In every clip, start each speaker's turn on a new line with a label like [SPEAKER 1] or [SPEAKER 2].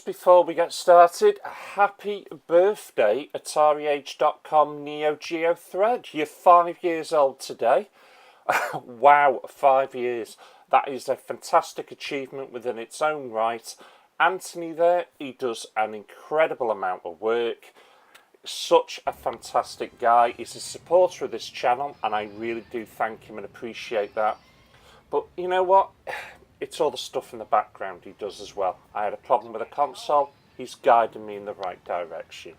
[SPEAKER 1] before we get started, happy birthday AtariAge.com Neo Geo thread. You're 5 years old today. Wow, 5 years. That is a fantastic achievement within its own right. Anthony there, he does an incredible amount of work. Such a fantastic guy. He's a supporter of this channel and I really do thank him and appreciate that. But you know what? It's all the stuff in the background he does as well. I had a problem with a console. He's guiding me in the right direction.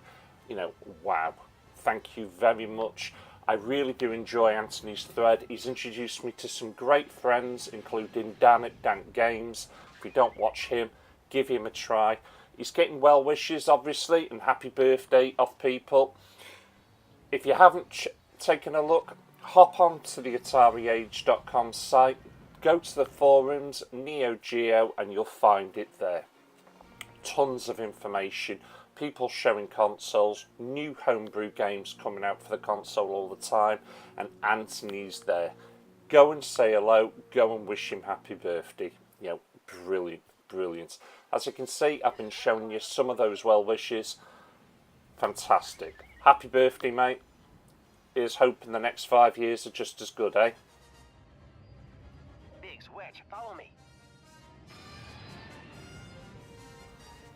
[SPEAKER 1] You know, wow. Thank you very much. I really do enjoy Anthony's thread. He's introduced me to some great friends, including Dan at Dank Games. If you don't watch him, give him a try. He's getting well wishes, obviously, and happy birthday off people. If you haven't taken a look, hop on to the AtariAge.com site. Go to the forums, Neo Geo, and you'll find it there. Tons of information, people showing consoles, new homebrew games coming out for the console all the time, and Anthony's there. Go and say hello, go and wish him happy birthday. You know, brilliant, brilliant. As you can see, I've been showing you some of those well wishes. Fantastic. Happy birthday, mate. Here's hoping the next 5 years are just as good, eh?
[SPEAKER 2] Follow me.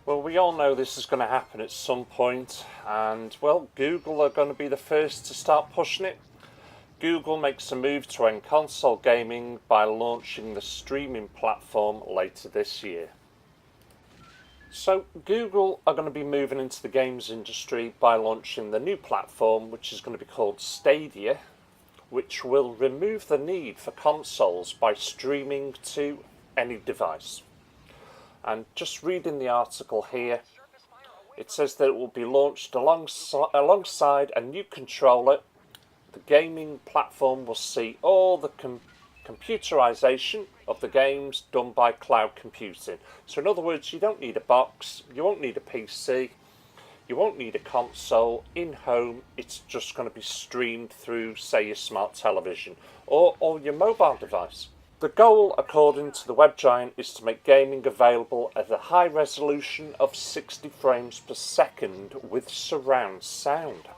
[SPEAKER 1] Well, we all know this is going to happen at some point, and well, Google are going to be the first to start pushing it. Google makes a move to end console gaming by launching the streaming platform later this year. So Google are going to be moving into the games industry by launching the new platform, which is going to be called Stadia, which will remove the need for consoles by streaming to any device. And just reading the article here, it says that it will be launched alongside a new controller. The gaming platform will see all the computerization of the games done by cloud computing. So in other words, you don't need a box, you won't need a PC, you won't need a console in-home. It's just going to be streamed through, say, your smart television or your mobile device. The goal, according to the web giant, is to make gaming available at a high resolution of 60 frames per second with surround sound.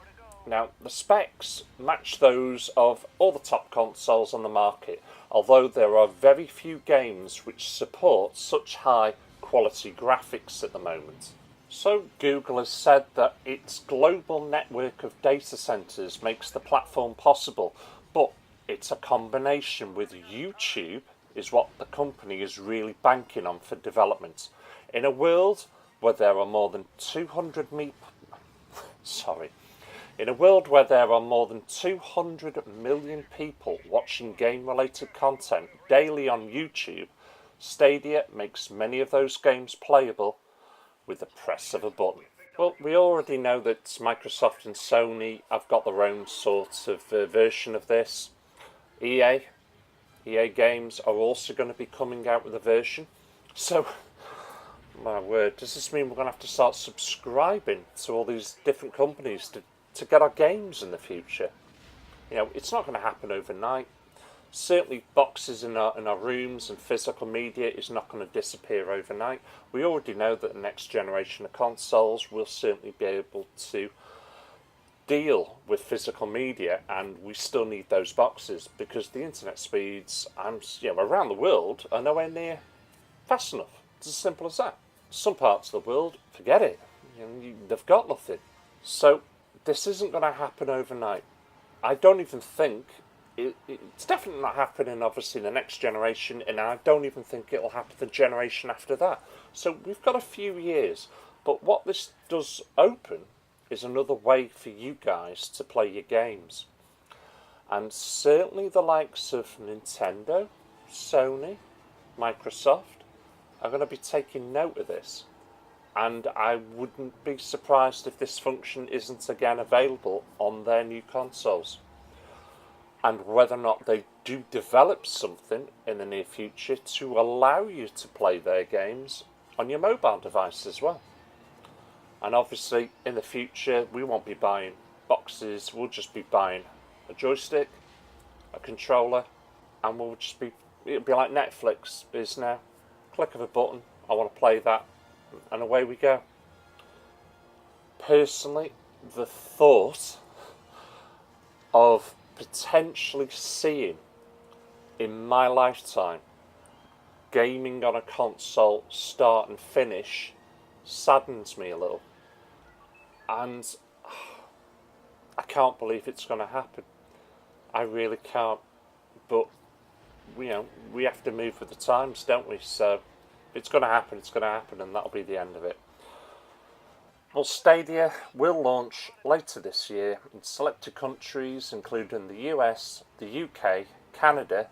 [SPEAKER 1] Now, the specs match those of all the top consoles on the market, although there are very few games which support such high quality graphics at the moment. So Google has said that its global network of data centers makes the platform possible, but it's a combination with YouTube is what the company is really banking on for development. In a world where there are more than 200 million people watching game-related content daily on YouTube, Stadia makes many of those games playable with the press of a button. Well, we already know that Microsoft and Sony have got their own sort of version of this. EA Games are also going to be coming out with a version. So, my word, does this mean we're going to have to start subscribing to all these different companies to get our games in the future? You know, it's not going to happen overnight. Certainly boxes in our rooms and physical media is not going to disappear overnight. We already know that the next generation of consoles will certainly be able to deal with physical media, and we still need those boxes because the internet speeds around the world are nowhere near fast enough. It's as simple as that. Some parts of the world, forget it. They've got nothing. So this isn't going to happen overnight. I don't even think it's definitely not happening, obviously, in the next generation, and I don't even think it'll happen the generation after that. So we've got a few years, but what this does open is another way for you guys to play your games. And certainly the likes of Nintendo, Sony, Microsoft are going to be taking note of this. And I wouldn't be surprised if this function isn't again available on their new consoles. And whether or not they do develop something in the near future to allow you to play their games on your mobile device as well. And obviously in the future we won't be buying boxes, we'll just be buying a joystick, a controller, and it'll be like Netflix is now. Click of a button, I want to play that, and away we go. Personally, the thought of potentially seeing in my lifetime gaming on a console start and finish saddens me a little, and I can't believe it's going to happen. I really can't, but we have to move with the times, don't we? So if it's going to happen, it's going to happen, and that'll be the end of it. Well, Stadia will launch later this year in selected countries, including the US, the UK, Canada,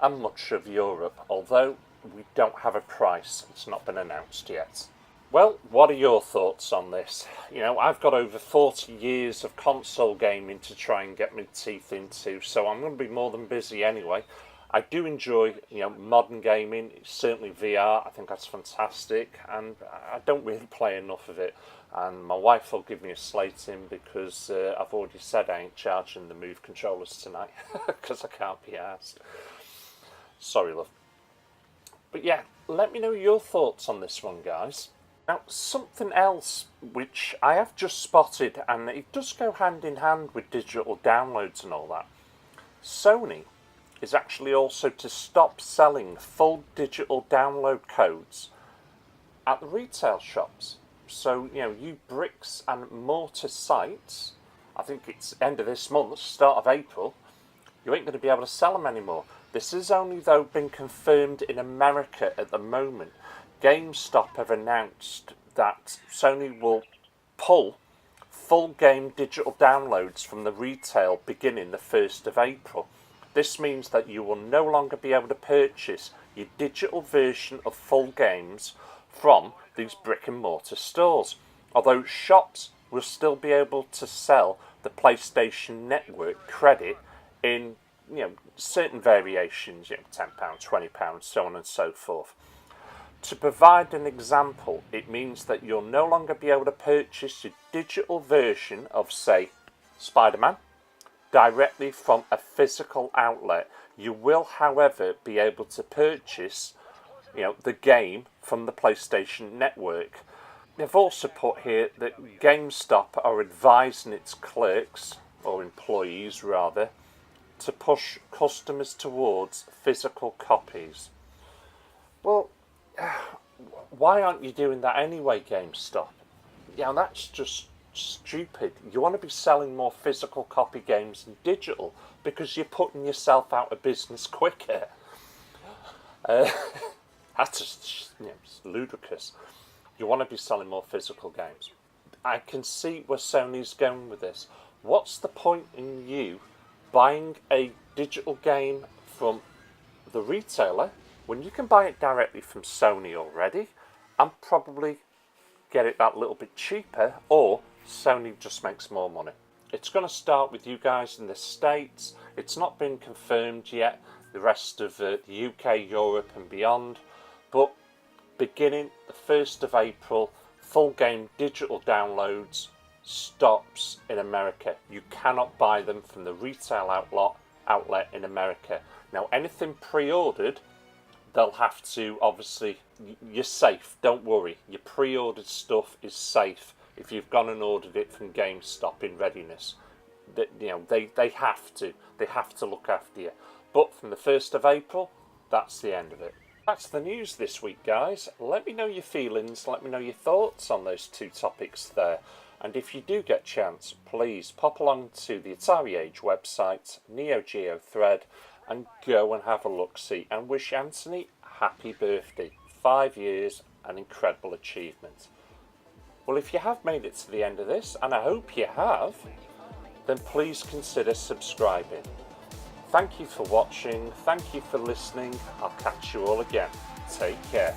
[SPEAKER 1] and much of Europe, although we don't have a price. It's not been announced yet. Well, what are your thoughts on this? I've got over 40 years of console gaming to try and get my teeth into, so I'm going to be more than busy anyway. I do enjoy, modern gaming, certainly VR. I think that's fantastic, and I don't really play enough of it. And my wife will give me a slating because I've already said I ain't charging the Move controllers tonight because I can't be asked. Sorry, love. But yeah, let me know your thoughts on this one, guys. Now, something else which I have just spotted, and it does go hand in hand with digital downloads and all that. Sony is actually also to stop selling full digital download codes at the retail shops. So, you bricks and mortar sites, I think it's end of this month, start of April, you ain't going to be able to sell them anymore. This has only, though, been confirmed in America at the moment. GameStop have announced that Sony will pull full game digital downloads from the retail beginning the 1st of April. This means that you will no longer be able to purchase your digital version of full games from these brick and mortar stores. Although shops will still be able to sell the PlayStation Network credit in certain variations, £10, £20, so on and so forth. To provide an example, it means that you'll no longer be able to purchase your digital version of, say, Spider-Man directly from a physical outlet. You will, however, be able to purchase, the game from the PlayStation Network. They've also put here that GameStop are advising its clerks, or employees rather, to push customers towards physical copies. Well, why aren't you doing that anyway, GameStop? That's just stupid. You want to be selling more physical copy games than digital because you're putting yourself out of business quicker. That's just it's ludicrous. You want to be selling more physical games. I can see where Sony's going with this. What's the point in you buying a digital game from the retailer when you can buy it directly from Sony already and probably get it that little bit cheaper, or Sony just makes more money? It's going to start with you guys in the States. It's not been confirmed yet, the rest of the UK, Europe and beyond, but beginning the 1st of April, full game digital downloads stops in America. You cannot buy them from the retail outlet in America. Now, anything pre-ordered, they'll have to, obviously, you're safe, don't worry. Your pre-ordered stuff is safe if you've gone and ordered it from GameStop in readiness. They have to look after you. But from the 1st of April, that's the end of it. That's the news this week, guys. Let me know your feelings, let me know your thoughts on those two topics there. And if you do get a chance, please pop along to the Atari Age website, Neo Geo thread, and go and have a look-see and wish Anthony happy birthday. 5 years, an incredible achievement. Well, if you have made it to the end of this, and I hope you have, then please consider subscribing. Thank you for watching, thank you for listening. I'll catch you all again. Take care.